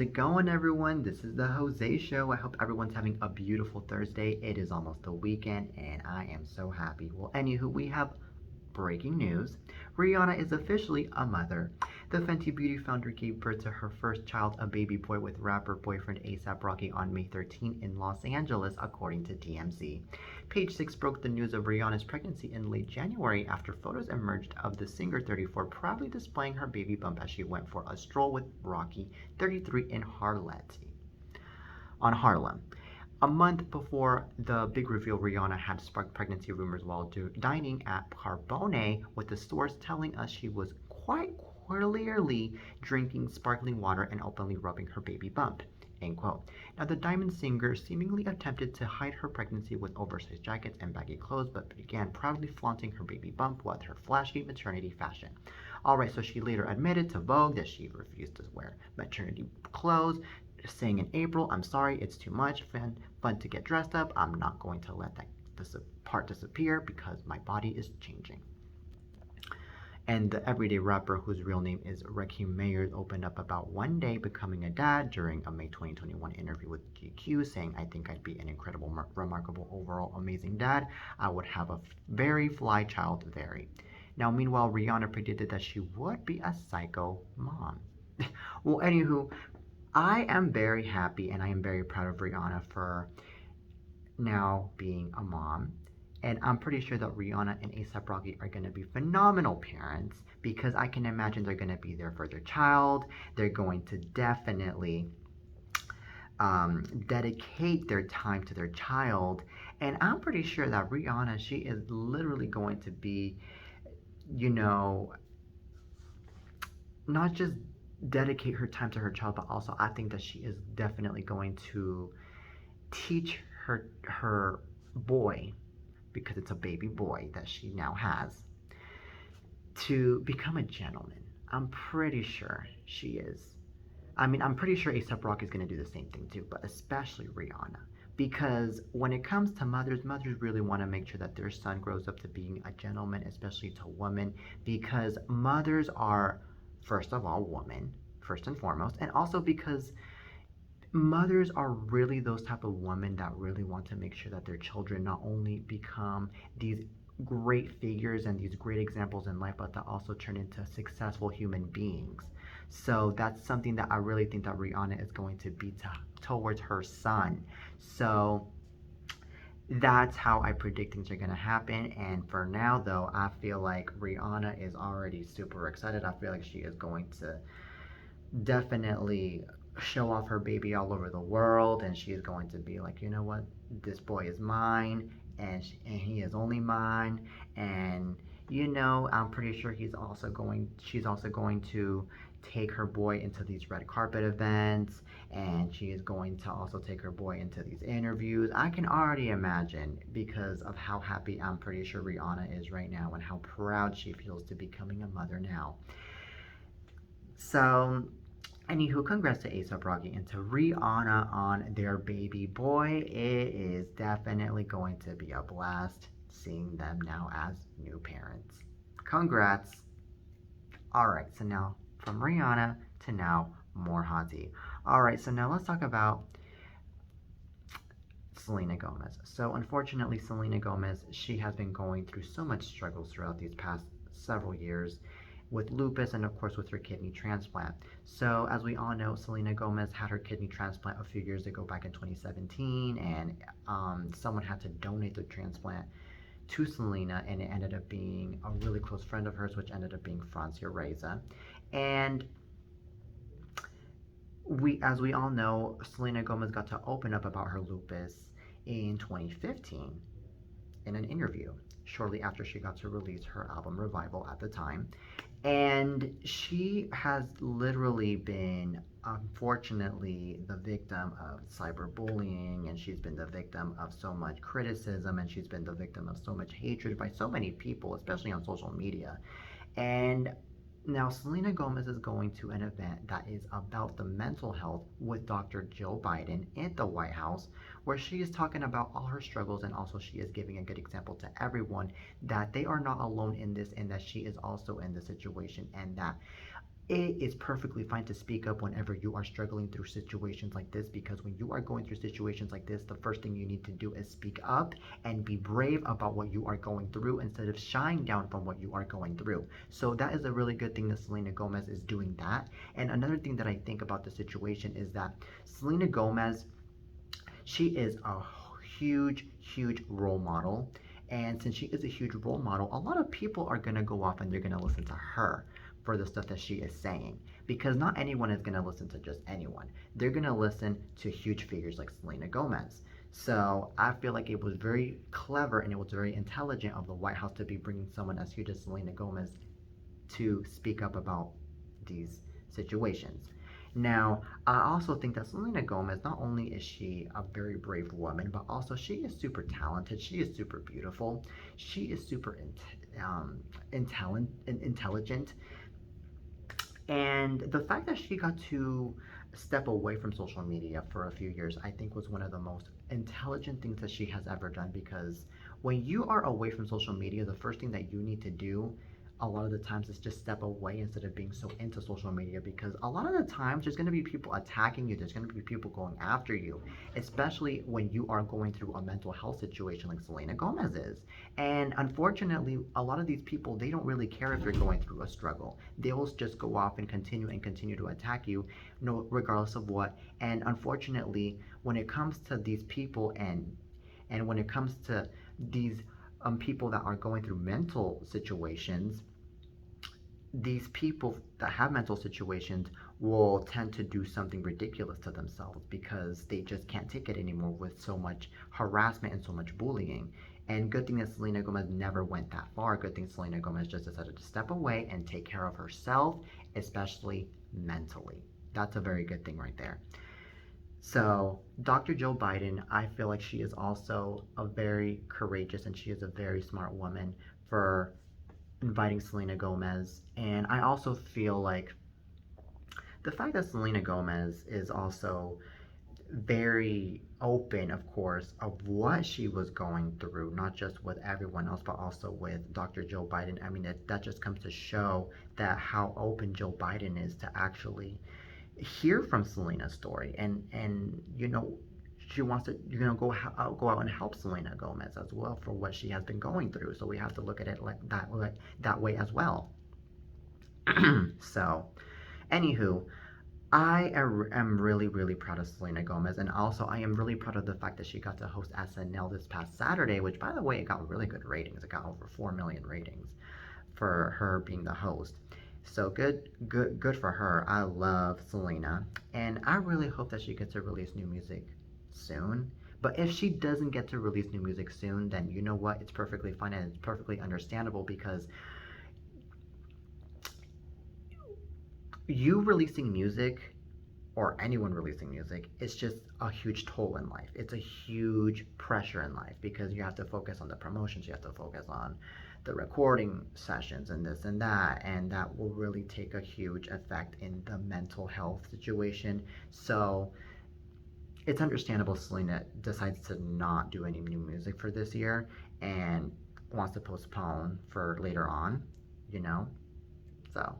How's it going, everyone? This is the Jose Show. I hope everyone's having a beautiful Thursday. It is almost the weekend, and I am so happy. Well, anywho, we have breaking news. Rihanna is officially a mother. The Fenty Beauty founder gave birth to her first child, a baby boy, with rapper boyfriend A$AP Rocky on May 13 in Los Angeles, according to TMZ. Page Six broke the news of Rihanna's pregnancy in late January after photos emerged of the singer 34 proudly displaying her baby bump as she went for a stroll with Rocky 33 in Harlem. A month before the big reveal, Rihanna had sparked pregnancy rumors while dining at Carbone, with the source telling us she was quite clearly drinking sparkling water and openly rubbing her baby bump. End quote. Now, the Diamond singer seemingly attempted to hide her pregnancy with oversized jackets and baggy clothes, but began proudly flaunting her baby bump with her flashy maternity fashion. Alright, so she later admitted to Vogue that she refused to wear maternity clothes, saying in April, "I'm sorry, it's too much fun to get dressed up. I'm not going to let that part disappear because my body is changing." And the everyday rapper, whose real name is Rakim Mayers, opened up about one day becoming a dad during a May 2021 interview with GQ, saying, "I think I'd be an incredible, remarkable, overall amazing dad. I would have a very fly child, very." Now, meanwhile, Rihanna predicted that she would be a psycho mom. Well, anywho, I am very happy and I am very proud of Rihanna for now being a mom. And I'm pretty sure that Rihanna and A$AP Rocky are going to be phenomenal parents because I can imagine they're going to be there for their child. They're going to definitely dedicate their time to their child. And I'm pretty sure that Rihanna, she is literally going to be, you know, not just dedicate her time to her child, but also I think that she is definitely going to teach her boy, because it's a baby boy that she now has, to become a gentleman. I'm pretty sure she is. I mean, I'm pretty sure A$AP Rocky is going to do the same thing too, but especially Rihanna. Because when it comes to mothers really want to make sure that their son grows up to being a gentleman, especially to women, because mothers are, first of all, women, first and foremost, and also because mothers are really those type of women that really want to make sure that their children not only become these great figures and these great examples in life, but that also turn into successful human beings. So that's something that I really think that Rihanna is going to be towards her son. So that's how I predict things are going to happen. And for now, though, I feel like Rihanna is already super excited. I feel like she is going to definitely show off her baby all over the world, and she's going to be like, you know what, this boy is mine, and he is only mine. And I'm pretty sure she's also going to take her boy into these red carpet events, and she is going to also take her boy into these interviews. I can already imagine, because of how happy I'm pretty sure Rihanna is right now and how proud she feels to becoming a mother now. So, anywho, congrats to A$AP Rocky and to Rihanna on their baby boy. It is definitely going to be a blast seeing them now as new parents. Congrats. Alright, so now from Rihanna to now more hottie. Alright, so now let's talk about Selena Gomez. So unfortunately, Selena Gomez, she has been going through so much struggles throughout these past several years with lupus and of course with her kidney transplant. So as we all know, Selena Gomez had her kidney transplant a few years ago, back in 2017, and someone had to donate the transplant to Selena, and it ended up being a really close friend of hers, which ended up being Francia Reza. And as we all know, Selena Gomez got to open up about her lupus in 2015 in an interview, shortly after she got to release her album Revival at the time. And she has literally been, unfortunately, the victim of cyberbullying, and she's been the victim of so much criticism, and she's been the victim of so much hatred by so many people, especially on social media. And now Selena Gomez is going to an event that is about the mental health with Dr. Joe Biden at the White House, where she is talking about all her struggles, and also she is giving a good example to everyone that they are not alone in this, and that she is also in the situation, and that it is perfectly fine to speak up whenever you are struggling through situations like this, because when you are going through situations like this, the first thing you need to do is speak up and be brave about what you are going through instead of shying down from what you are going through. So that is a really good thing that Selena Gomez is doing that. And another thing that I think about the situation is that Selena Gomez, she is a huge role model. And since she is a huge role model, a lot of people are going to go off and they're going to listen to her for the stuff that she is saying. Because not anyone is going to listen to just anyone. They're going to listen to huge figures like Selena Gomez. So I feel like it was very clever and it was very intelligent of the White House to be bringing someone as huge as Selena Gomez to speak up about these situations. Now, I also think that Selena Gomez, not only is she a very brave woman, but also she is super talented. She is super beautiful. She is super intelligent. And the fact that she got to step away from social media for a few years, I think was one of the most intelligent things that she has ever done, because when you are away from social media, the first thing that you need to do a lot of the times is just step away instead of being so into social media, because a lot of the times there's going to be people attacking you, there's going to be people going after you, especially when you are going through a mental health situation like Selena Gomez is. And unfortunately, a lot of these people, they don't really care if you're going through a struggle. They will just go off and continue to attack you, no, regardless of what. And unfortunately, when it comes to these people, and when it comes to these people that are going through mental situations, these people that have mental situations will tend to do something ridiculous to themselves because they just can't take it anymore with so much harassment and so much bullying. And good thing that Selena Gomez never went that far. Good thing Selena Gomez just decided to step away and take care of herself, especially mentally. That's a very good thing right there. So, Dr. Joe Biden, I feel like she is also a very courageous and she is a very smart woman for inviting Selena Gomez. And I also feel like the fact that Selena Gomez is also very open, of course, of what she was going through, not just with everyone else, but also with Dr. Joe Biden. I mean, that just comes to show that how open Joe Biden is to actually hear from Selena's story, and she wants to go out and help Selena Gomez as well for what she has been going through. So we have to look at it that way as well. So, anywho, I am really proud of Selena Gomez, and also I am really proud of the fact that she got to host SNL this past Saturday, which, by the way, it got really good ratings. It got over 4 million ratings for her being the host. So good for her. I love Selena, and I really hope that she gets to release new music soon. But if she doesn't get to release new music soon, then you know what? It's perfectly fine and it's perfectly understandable, because you releasing music, or anyone releasing music, it's just a huge toll in life. It's a huge pressure in life, because you have to focus on the promotions, you have to focus on the recording sessions and this and that, and that will really take a huge effect in the mental health situation. So it's understandable Selena decides to not do any new music for this year and wants to postpone for later on, you know? So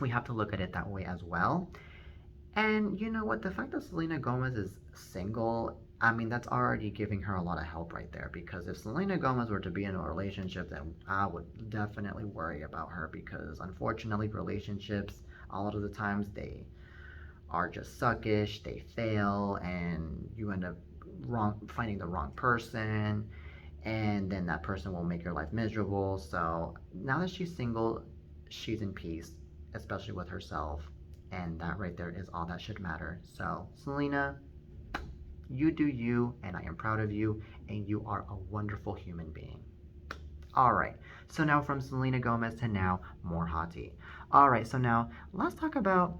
we have to look at it that way as well. And you know what? The fact that Selena Gomez is single, I mean, that's already giving her a lot of help right there. Because if Selena Gomez were to be in a relationship, then I would definitely worry about her. Because unfortunately, relationships, a lot of the times, they are just suckish, they fail, and you end up finding the wrong person. And then that person will make your life miserable. So now that she's single, she's in peace, especially with herself. And that right there is all that should matter. So, Selena, you do you, and I am proud of you, and you are a wonderful human being. All right, so now from Selena Gomez to now more hot tea. All right, so now let's talk about.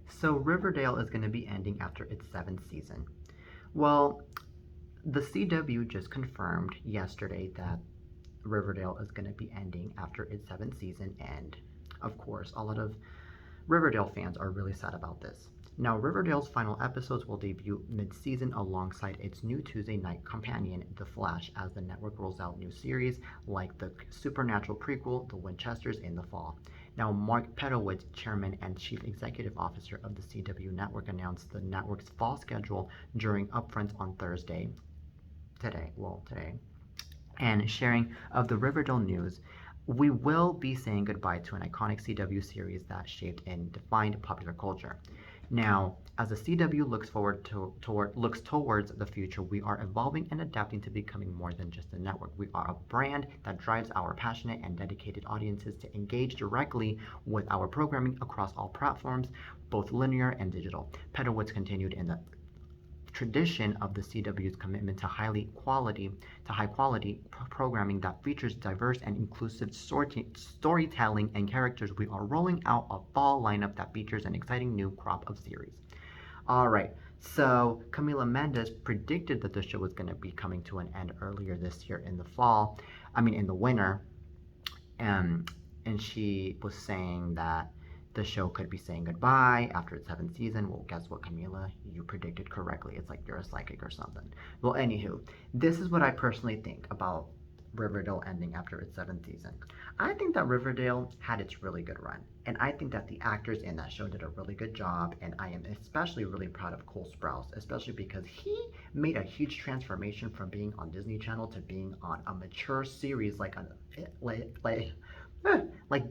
So, Riverdale is going to be ending after its seventh season. Well, the CW just confirmed yesterday that Riverdale is going to be ending after its seventh season, and of course, a lot of Riverdale fans are really sad about this. Now, Riverdale's final episodes will debut mid-season alongside its new Tuesday night companion, The Flash, as the network rolls out new series like the Supernatural prequel, The Winchesters, in the fall. Now, Mark Pedowitz, chairman and chief executive officer of the CW network, announced the network's fall schedule during upfronts on Thursday, today, and sharing of the Riverdale news. We will be saying goodbye to an iconic CW series that shaped and defined popular culture. Now, as the CW looks towards the future, we are evolving and adapting to becoming more than just a network. We are a brand that drives our passionate and dedicated audiences to engage directly with our programming across all platforms, both linear and digital. Pedowitz continued in the tradition of the CW's commitment to high quality programming that features diverse and inclusive storytelling and characters. We are rolling out a fall lineup that features an exciting new crop of series. All right. So Camila Mendes predicted that the show was going to be coming to an end earlier this year in the fall. I mean, in the winter, and she was saying that the show could be saying goodbye after its seventh season. Well, guess what, Camila? You predicted correctly. It's like you're a psychic or something. Well, anywho, this is what I personally think about Riverdale ending after its seventh season. I think that Riverdale had its really good run. And I think that the actors in that show did a really good job. And I am especially really proud of Cole Sprouse, especially because he made a huge transformation from being on Disney Channel to being on a mature series like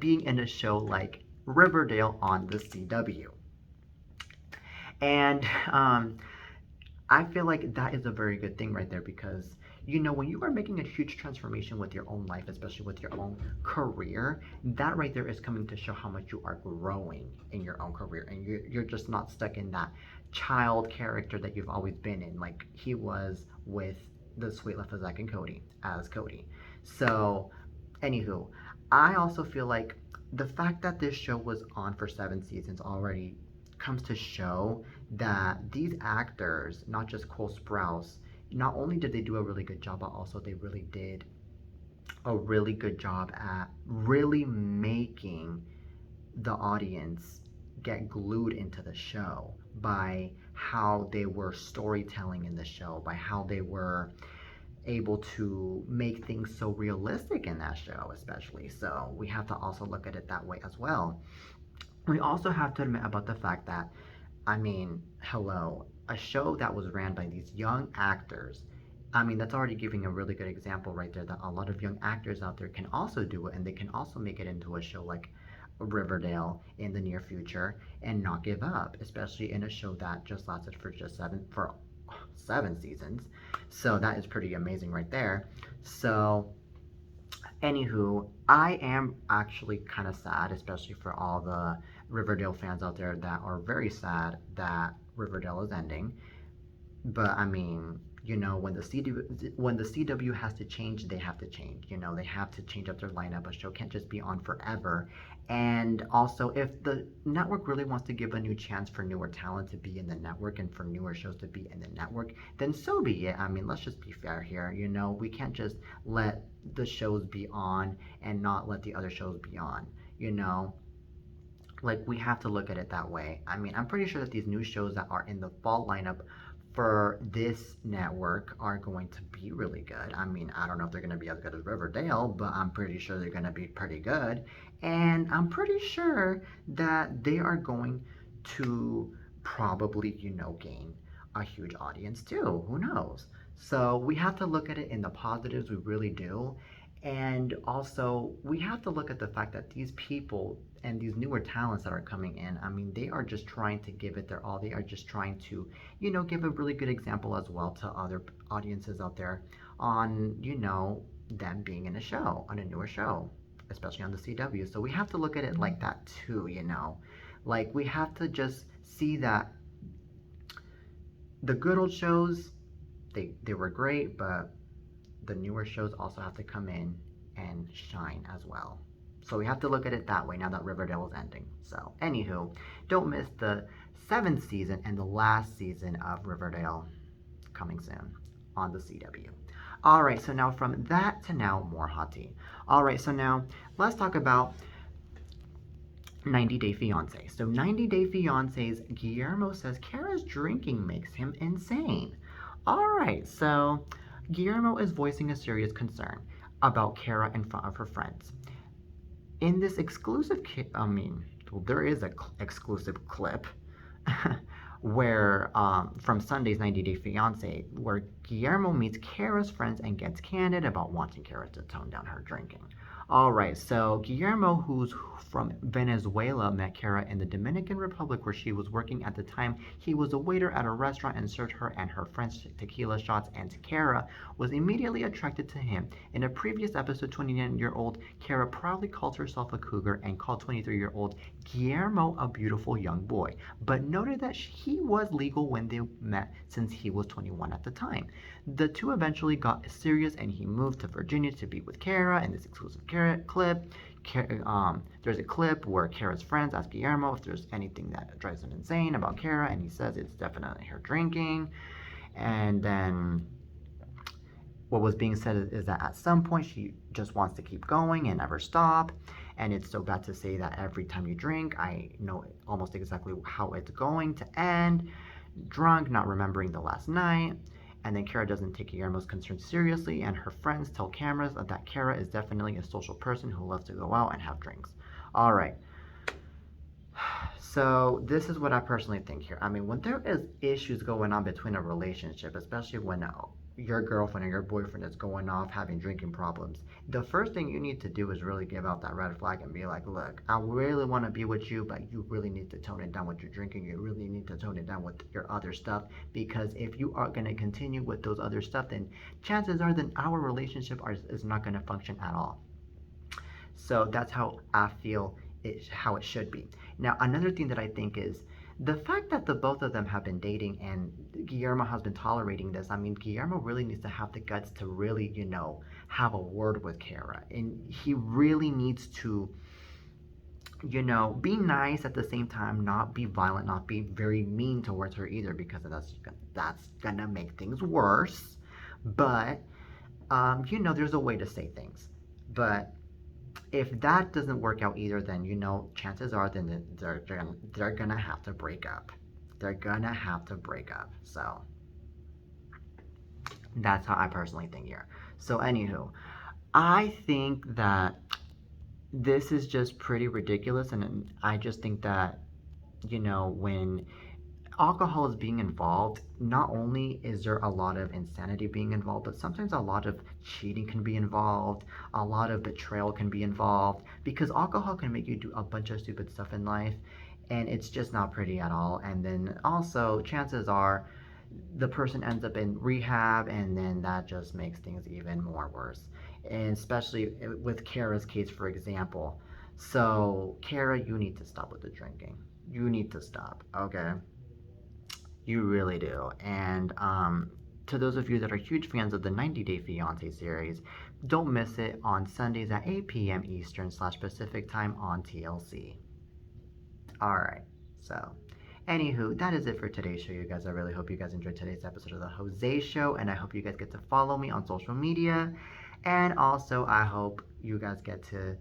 being in a show like Riverdale on the CW. And I feel like that is a very good thing right there because, when you are making a huge transformation with your own life, especially with your own career, that right there is coming to show how much you are growing in your own career. And you're just not stuck in that child character that you've always been in, like he was with the Sweet Life of Zack and Cody as Cody. So, anywho, I also feel like the fact that this show was on for 7 seasons already comes to show that these actors, not just Cole Sprouse, not only did they do a really good job, but also they really did a really good job at really making the audience get glued into the show by how they were storytelling in the show, by how they were able to make things so realistic in that show, especially. So we have to also look at it that way as well. We also have to admit about the fact that, I mean, hello, a show that was ran by these young actors. I mean, that's already giving a really good example right there that a lot of young actors out there can also do it and they can also make it into a show like Riverdale in the near future and not give up, especially in a show that just lasted for 7 seasons. So that is pretty amazing right there. So, anywho, I am actually kind of sad, especially for all the Riverdale fans out there that are very sad that Riverdale is ending. But I mean, when the CW has to change, they have to change. They have to change up their lineup. A show can't just be on forever. And also, if the network really wants to give a new chance for newer talent to be in the network and for newer shows to be in the network, then so be it. I mean, let's just be fair here. We can't just let the shows be on and not let the other shows be on. Like, we have to look at it that way. I mean, I'm pretty sure that these new shows that are in the fall lineup for this network are going to be really good. I mean, I don't know if they're going to be as good as Riverdale, but I'm pretty sure they're going to be pretty good. And I'm pretty sure that they are going to probably, gain a huge audience too. Who knows? So we have to look at it in the positives, we really do. And also, we have to look at the fact that these people and these newer talents that are coming in, I mean, they are just trying to give it their all. They are just trying to, give a really good example as well to other audiences out there on, them being in a show, on a newer show, especially on the CW. So we have to look at it like that too. Like, we have to just see that the good old shows, they were great, but the newer shows also have to come in and shine as well. So we have to look at it that way now that Riverdale is ending. So, anywho, don't miss the 7th season and the last season of Riverdale coming soon on the CW. Alright, so now from that to now more hot tea. Alright, so now let's talk about 90 Day Fiance. So 90 Day Fiance's Guillermo says Kara's drinking makes him insane. Alright, so Guillermo is voicing a serious concern about Kara in front of her friends. In this exclusive, well, there is a exclusive clip where from Sunday's 90 Day Fiance, where Guillermo meets Kara's friends and gets candid about wanting Kara to tone down her drinking. All right, so Guillermo, who's from Venezuela, met Kara in the Dominican Republic where she was working at the time. He was a waiter at a restaurant and served her and her friends tequila shots, and Kara was immediately attracted to him. In a previous episode, 29-year-old Kara proudly called herself a cougar and called 23-year-old Guillermo a beautiful young boy, but noted that he was legal when they met since he was 21 at the time. The two eventually got serious and he moved to Virginia to be with Kara in this exclusive clip. There's a clip where Kara's friends ask Guillermo if there's anything that drives him insane about Kara, and he says it's definitely her drinking. And then what was being said is that at some point she just wants to keep going and never stop. And it's so bad to say that every time you drink, I know almost exactly how it's going to end. Drunk, not remembering the last night. And then Kara doesn't take Guillermo's concerns seriously, and her friends tell cameras that Kara is definitely a social person who loves to go out and have drinks. All right. So this is what I personally think here. I mean, when there is issues going on between a relationship, especially when your girlfriend or your boyfriend is going off having drinking problems, the first thing you need to do is really give out that red flag and be like, look, I really want to be with you, but you really need to tone it down with your drinking. You really need to tone it down with your other stuff, because if you are going to continue with those other stuff, then chances are that our relationship is not going to function at all. So that's how I feel how it should be. Now, another thing that I think is the fact that the both of them have been dating and Guillermo has been tolerating this. I mean, Guillermo really needs to have the guts to really, have a word with Kara. And he really needs to, be nice at the same time, not be violent, not be very mean towards her either, because that's gonna make things worse. But, there's a way to say things. But if that doesn't work out either, then chances are then they're gonna have to break up. They're gonna have to break up. So that's how I personally think here. So anywho, I think that this is just pretty ridiculous, and I just think that when alcohol is being involved, not only is there a lot of insanity being involved, but sometimes a lot of cheating can be involved, a lot of betrayal can be involved, because alcohol can make you do a bunch of stupid stuff in life, and it's just not pretty at all. And then also, chances are the person ends up in rehab, and then that just makes things even more worse. And especially with Kara's case, for example. So, Kara, you need to stop with the drinking. You need to stop, okay? You really do. And to those of you that are huge fans of the 90 Day Fiance series, don't miss it on Sundays at 8 p.m. Eastern / Pacific time on TLC. Alright, so anywho, that is it for today's show, you guys. I really hope you guys enjoyed today's episode of The Jose Show, and I hope you guys get to follow me on social media. And also, I hope you guys get to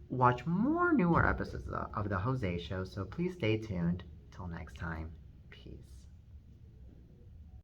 watch more newer episodes of The Jose Show, so please stay tuned. Till next time, peace.